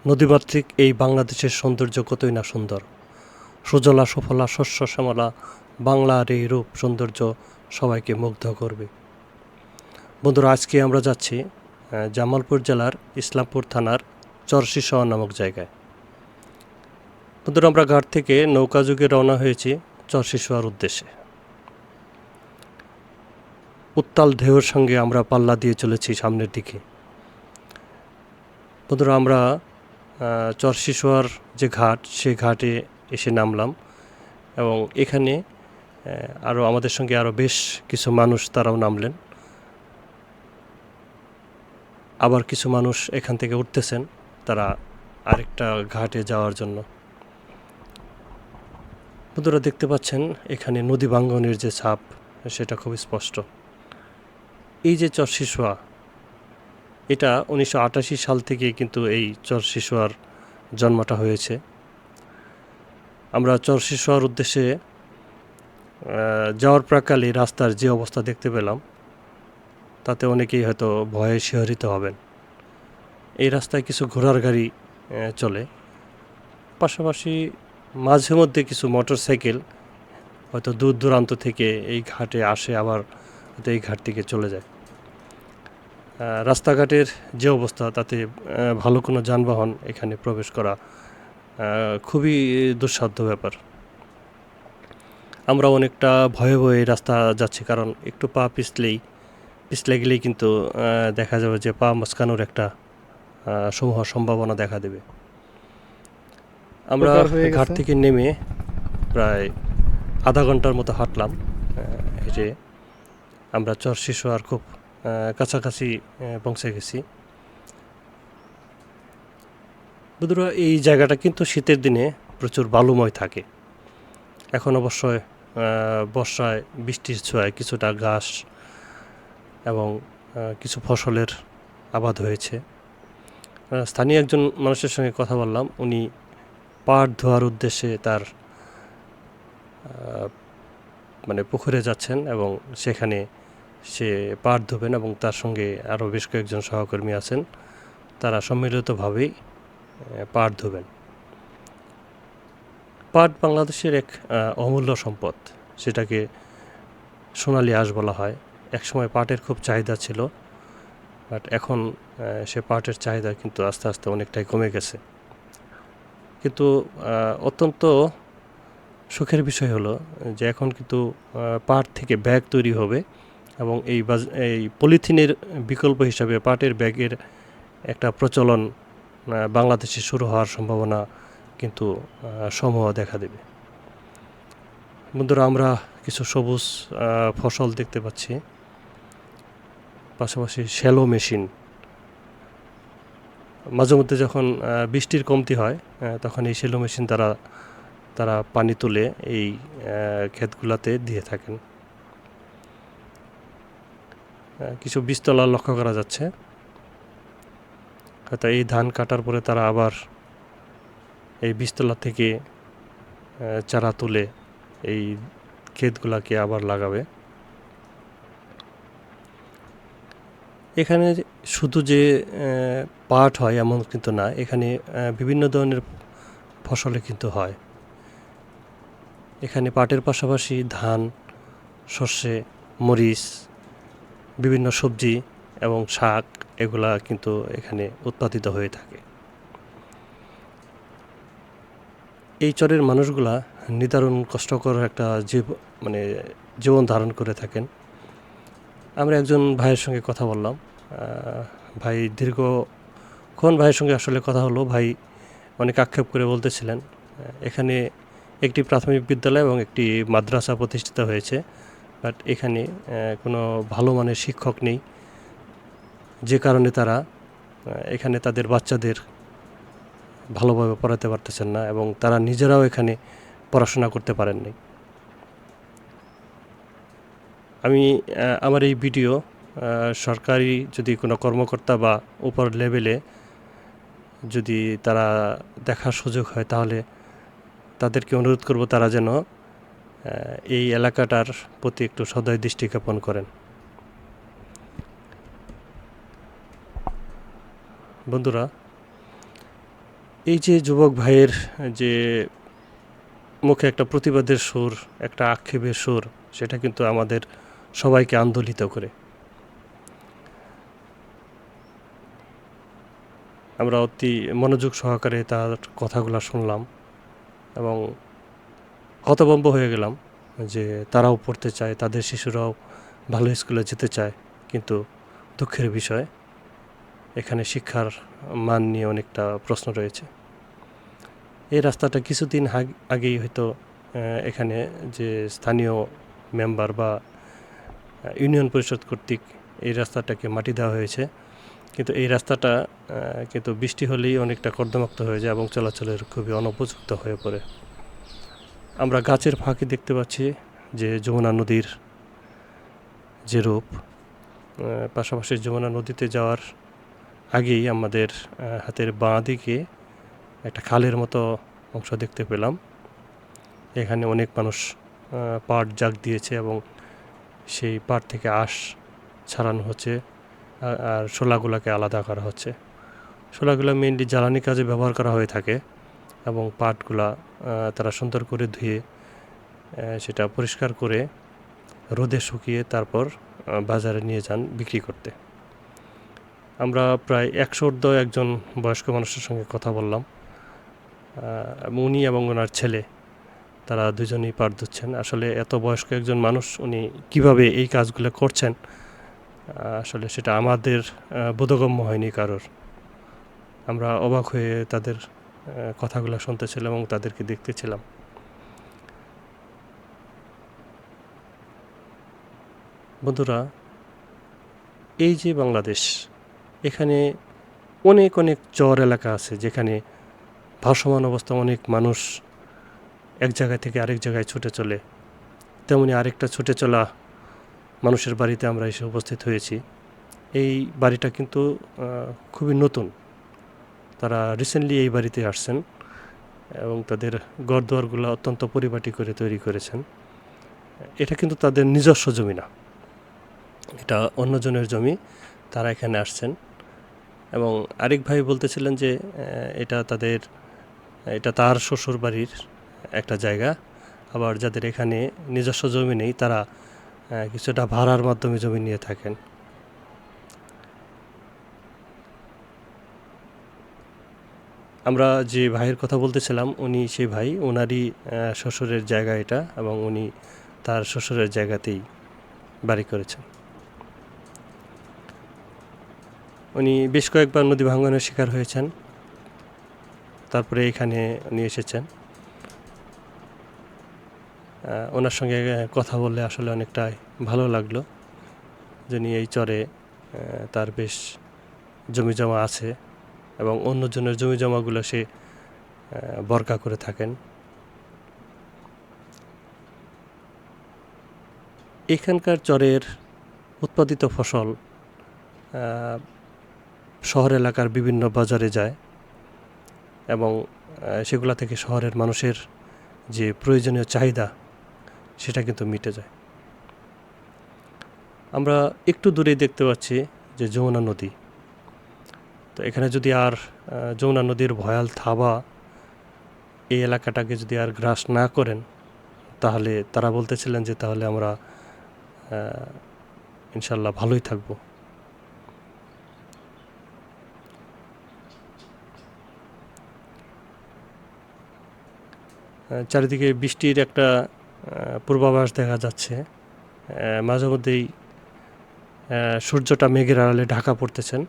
নদীমাতৃক এই বাংলাদেশের সৌন্দর্য কতই না সুন্দর। সুজলা সুফলা শস্য শ্যামলা বাংলার এই রূপ সৌন্দর্য সবাইকে মুগ্ধ করবে। বন্ধুরা, আজকে আমরা যাচ্ছি জামালপুর জেলার ইসলামপুর থানার চরশিশোয়া নামক জায়গায়। বন্ধুরা, আমরা ঘাট থেকে নৌকা যুগে রওনা হয়েছি চরশিশোয়ার উদ্দেশ্যে। উত্তাল ঢেউর সঙ্গে আমরা পাল্লা দিয়ে চলেছি সামনের দিকে। বন্ধুরা, আমরা চরশিশোয়ার যে ঘাট, সেই ঘাটে এসে নামলাম এবং এখানে আরও আমাদের সঙ্গে আরও বেশ কিছু মানুষ তারাও নামলেন। আবার কিছু মানুষ এখান থেকে উঠতেছেন তারা আরেকটা ঘাটে যাওয়ার জন্য। বন্ধুরা, দেখতে পাচ্ছেন এখানে নদী ভাঙ্গনের যে ছাপ সেটা খুব স্পষ্ট। এই যে চরশিশোয়া, এটা 1988 সাল থেকে কিন্তু এই চরশিশোয়ার জন্মটা হয়েছে। আমরা চরশিশোয়ার উদ্দেশ্যে যাওয়ার প্রাক্কালে রাস্তার যে অবস্থা দেখতে পেলাম তাতে অনেকেই হয়তো ভয়ে শিহরিত হবেন। এই রাস্তায় কিছু ঘোড়ার গাড়ি চলে, পাশাপাশি মাঝে মধ্যে কিছু মোটরসাইকেল হয়তো দূর দূরান্ত থেকে এই ঘাটে আসে, আবার হয়তো এই ঘাট থেকে চলে যায়। রাস্তাঘাটের যে অবস্থা তাতে ভালো কোনো যানবাহন এখানে প্রবেশ করা খুবই দুঃসাধ্য ব্যাপার। আমরা অনেকটা ভয়ে ভয়ে রাস্তা যাচ্ছি, কারণ একটু পা পিছলে গেলেই কিন্তু দেখা যাবে যে পা মচকানোর একটা সমূহ সম্ভাবনা দেখা দেবে। আমরা ঘাট থেকে নেমে প্রায় আধা ঘন্টার মতো হাঁটলাম। হেঁটে আমরা চরশিশোয়ার খুব কাছাকাছি পৌঁছে গেছি। বন্ধুরা, এই জায়গাটা কিন্তু শীতের দিনে প্রচুর বালুময় থাকে। এখন অবশ্যই বর্ষায় বৃষ্টির ছোঁয়ায় কিছুটা ঘাস এবং কিছু ফসলের আবাদ হয়েছে। স্থানীয় একজন মানুষের সঙ্গে কথা বললাম, উনি পাট ধোয়ার উদ্দেশ্যে তার পুকুরে যাচ্ছেন এবং সেখানে সে পাট ধোবেন এবং তার সঙ্গে আরও বেশ কয়েকজন সহকর্মী আছেন, তারা সম্মিলিতভাবেই পাট ধোবেন। পাট বাংলাদেশের এক অমূল্য সম্পদ, সেটাকে সোনালী আঁশ বলা হয়। একসময় পাটের খুব চাহিদা ছিল, বাট এখন সে পাটের চাহিদা কিন্তু আস্তে আস্তে অনেকটাই কমে গেছে। কিন্তু অত্যন্ত সুখের বিষয় হলো যে এখন কিন্তু পাট থেকে ব্যাগ তৈরি হবে এবং এই পলিথিনের বিকল্প হিসাবে পাটের ব্যাগের একটা প্রচলন বাংলাদেশে শুরু হওয়ার সম্ভাবনা কিন্তু সমূহ দেখা দেবে। বন্ধুরা, আমরা কিছু সবুজ ফসল দেখতে পাচ্ছি, পাশাপাশি শ্যালো মেশিন। মাঝে মধ্যে যখন বৃষ্টির কমতি হয় তখন এই শ্যালো মেশিন তারা পানি তুলে এই ক্ষেতগুলোতে দিয়ে থাকেন। কিছু বীজতলা লক্ষ্য করা যাচ্ছে, হয়তো এই ধান কাটার পরে তারা আবার এই বীজতলা থেকে চারা তুলে এই ক্ষেতগুলোকে আবার লাগাবে। এখানে শুধু যে পাট হয় এমন কিন্তু না, এখানে বিভিন্ন ধরনের ফসলে কিন্তু হয়। এখানে পাটের পাশাপাশি ধান, সর্ষে, মরিচ, বিভিন্ন সবজি এবং শাক এগুলা কিন্তু এখানে উৎপাদিত হয়ে থাকে। এই চরের মানুষগুলা নিদারুণ কষ্টকর একটা জীবন ধারণ করে থাকেন। আমরা একজন ভাইয়ের সঙ্গে কথা বললাম। ভাই দীর্ঘক্ষণ ভাইয়ের সঙ্গে আসলে কথা হলো। ভাই অনেক আক্ষেপ করে বলতেছিলেন এখানে একটি প্রাথমিক বিদ্যালয় এবং একটি মাদ্রাসা প্রতিষ্ঠিত হয়েছে, বাট এখানে কোনো ভালো মানের শিক্ষক নেই, যে কারণে তারা এখানে তাদের বাচ্চাদের ভালোভাবে পড়াতে পারতেছেন না এবং তারা নিজেরাও এখানে পড়াশোনা করতে পারেননি। আমি আমার এই ভিডিও সরকারি যদি কোনো কর্মকর্তা বা উপর লেভেলে যদি তারা দেখার সুযোগ হয়, তাহলে তাদেরকে অনুরোধ করব তারা যেন এই এলাকাটার প্রতি একটু সদয় দৃষ্টি জ্ঞাপন করেন। বন্ধুরা, এই যে যুবক ভাইয়ের যে মুখে একটা প্রতিবাদের সুর, একটা আক্ষেপের সুর, সেটা কিন্তু আমাদের সবাইকে আন্দোলিত করে। আমরা অতি মনোযোগ সহকারে তার কথাগুলো শুনলাম এবং হতভম্ব হয়ে গেলাম যে তারাও পড়তে চায়, তাদের শিশুরাও ভালো স্কুলে যেতে চায়, কিন্তু দুঃখের বিষয় এখানে শিক্ষার মান নিয়ে অনেকটা প্রশ্ন রয়েছে। এই রাস্তাটা কিছুদিন আগেই হয়তো এখানে যে স্থানীয় মেম্বার বা ইউনিয়ন পরিষদ কর্তৃক এই রাস্তাটাকে মাটি দেওয়া হয়েছে, কিন্তু এই রাস্তাটা কিন্তু বৃষ্টি হলেই অনেকটা কর্দমাক্ত হয়ে যায় এবং চলাচলের খুবই অনুপযুক্ত হয়ে পড়ে। আমরা গাছের ফাঁকে দেখতে পাচ্ছি যে যমুনা নদীর যে রূপ, পাশাপাশি যমুনা নদীতে যাওয়ার আগেই আমাদের হাতের বাঁ দিকে একটা খালের মতো অংশ দেখতে পেলাম। এখানে অনেক মানুষ পাট জাগ দিয়েছে এবং সেই পাট থেকে আঁশ ছাড়ানো হচ্ছে আর শোলাগুলোকে আলাদা করা হচ্ছে। শোলাগুলো মেইনলি জ্বালানি কাজে ব্যবহার করা হয়ে থাকে এবং পাটগুলা তারা সুন্দর করে ধুয়ে সেটা পরিষ্কার করে রোদে শুকিয়ে তারপর বাজারে নিয়ে যান বিক্রি করতে। আমরা প্রায় 100 একজন বয়স্ক মানুষের সঙ্গে কথা বললাম। উনি এবং ওনার ছেলে, তারা দুজনেই পাট ধুচ্ছেন। আসলে এত বয়স্ক একজন মানুষ উনি কিভাবে এই কাজগুলো করছেন, আসলে সেটা আমাদের বোধগম্য হয়নি কারোর। আমরা অবাক হয়ে তাদের কথাগুলো শুনতেছিলাম এবং তাদেরকে দেখতেছিলাম। বন্ধুরা, এই যে বাংলাদেশ, এখানে অনেক অনেক চর এলাকা আছে যেখানে ভাসমান অবস্থা অনেক মানুষ এক জায়গা থেকে আরেক জায়গায় ছুটে চলে। তেমনি আরেকটা ছুটে চলা মানুষের বাড়িতে আমরা এসে উপস্থিত হয়েছি। এই বাড়িটা কিন্তু খুবই নতুন। তারা রিসেন্টলি এই বাড়িতে আসছেন এবং তাদের ঘরদুয়ারগুলো অত্যন্ত পরিপাটি করে তৈরি করেছেন। এটা কিন্তু তাদের নিজস্ব জমি না, এটা অন্যজনের জমি। তারা এখানে আসছেন এবং আরেক ভাই বলতেছিলেন যে এটা তার শ্বশুর বাড়ির একটা জায়গা। আবার যাদের এখানে নিজস্ব জমি নেই তারা কিছুটা ভাড়ার মাধ্যমে জমি নিয়ে থাকেন। আমরা যে ভাইয়ের কথা বলতেছিলাম উনি সেই ভাই, ওনারই শ্বশুরের জায়গা এটা এবং উনি তার শ্বশুরের জায়গাতেই বাড়ি করেছেন। উনি বেশ কয়েকবার নদী ভাঙ্গনের শিকার হয়েছেন, তারপরে এখানে উনি এসেছেন। ওনার সঙ্গে কথা বললে আসলে অনেকটাই ভালো লাগলো। যিনি এই চরে তার বেশ জমি জমা আছে এবং অন্যজনের জমি জমাগুলো সে বর্গা করে থাকেন। এখানকার চরের উৎপাদিত ফসল শহর এলাকার বিভিন্ন বাজারে যায় এবং সেগুলা থেকে শহরের মানুষের যে প্রয়োজনীয় চাহিদা সেটা কিন্তু মিটে যায়। আমরা একটু দূরেই দেখতে পাচ্ছি যে যমুনা নদী। তো এখানে যদি আর যমুনা নদীর ভয়াল থাবা এই এলাকাটাকে যদি আর গ্রাস না করেন, তাহলে তারা বলতেছিলেন যে তাহলে আমরা ইনশাল্লাহ ভালোই থাকব। চারিদিকে বৃষ্টির একটা পূর্বাভাস দেখা যাচ্ছে। মাঝে মধ্যেই সূর্যটা মেঘের আড়ালে ঢাকা পড়তেছেন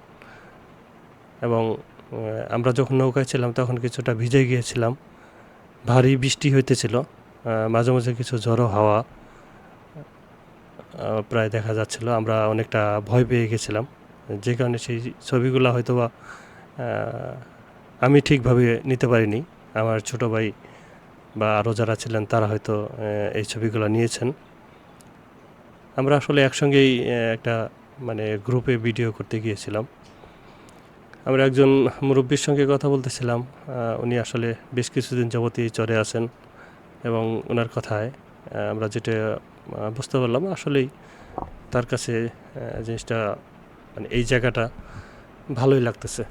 এবং আমরা যখন নৌকায় ছিলাম তখন কিছুটা ভিজে গিয়েছিলাম। ভারী বৃষ্টি হইতেছিল, মাঝে মাঝে কিছু ঝড়ো হাওয়া প্রায় দেখা যাচ্ছিল। আমরা অনেকটা ভয় পেয়ে গেছিলাম, যে কারণে সেই ছবিগুলো হয়তো বা আমি ঠিকভাবে নিতে পারিনি। আমার ছোটো ভাই বা আরও যারা ছিলেন তারা হয়তো এই ছবিগুলো নিয়েছেন। আমরা আসলে একসঙ্গেই একটা গ্রুপে ভিডিও করতে গিয়েছিলাম। আমরা একজন মুরব্বীর সঙ্গে কথা বলতেছিলাম। উনি আসলে বেশ কিছুদিন যাবতীয় চরে আছেন এবং ওনার কথায় আমরা যেটা বুঝতে পারলাম, আসলেই তার কাছে জিনিসটা এই জায়গাটা ভালোই লাগতেছে।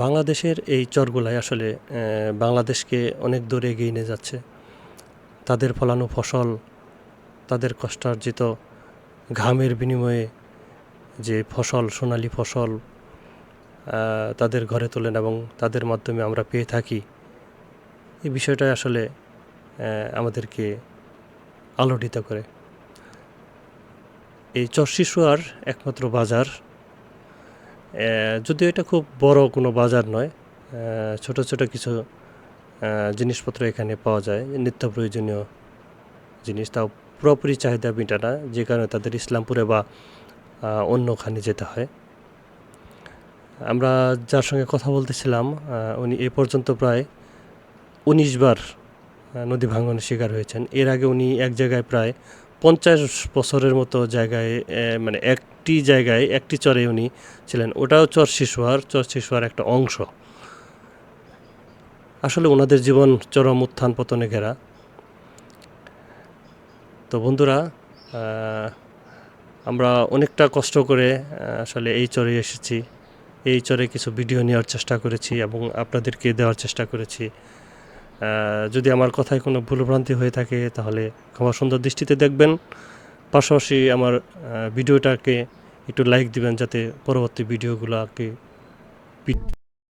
বাংলাদেশের এই চরগুলাই আসলে বাংলাদেশকে অনেক দূর এগিয়ে নিয়ে যাচ্ছে। তাদের ফলানো ফসল, তাদের কষ্টার্জিত ঘামের বিনিময়ে যে ফসল, সোনালী ফসল তাদের ঘরে তোলেন এবং তাদের মাধ্যমে আমরা পেয়ে থাকি, এই বিষয়টা আসলে আমাদেরকে আলোড়িত করে। এই চর শিশুয়ার একমাত্র বাজার, যদিও এটা খুব বড় কোনো বাজার নয়, ছোট ছোট কিছু জিনিসপত্র এখানে পাওয়া যায়, নিত্য প্রয়োজনীয় জিনিস, তাও পুরোপুরি চাহিদা মেটে না, যে কারণে তাদের ইসলামপুরে বা অন্যখানে যেতে হয়। আমরা যার সঙ্গে কথা বলতেছিলাম উনি এ পর্যন্ত প্রায় 19 বার নদী ভাঙনের শিকার হয়েছেন। এর আগে উনি এক জায়গায় প্রায় 50 বছরের মতো জায়গায়, মানে একটি জায়গায় একটি চরে উনি ছিলেন, ওটাও চর শিশুয়ার একটা অংশ। আসলে ওনাদের জীবন চরম উত্থান পতনে ঘেরা। তো বন্ধুরা, আমরা অনেকটা কষ্ট করে আসলে এই চরে এসেছি, এই চরে কিছু ভিডিও নেওয়ার চেষ্টা করেছি এবং আপনাদেরকে দেওয়ার চেষ্টা করেছি। যদি আমার কথায় কোনো ভুলভ্রান্তি হয়ে থাকে তাহলে ক্ষমা সুন্দর দৃষ্টিতে দেখবেন। পাশাপাশি আমার ভিডিওটাকে একটু লাইক দিবেন, যাতে পরবর্তী ভিডিওগুলোকে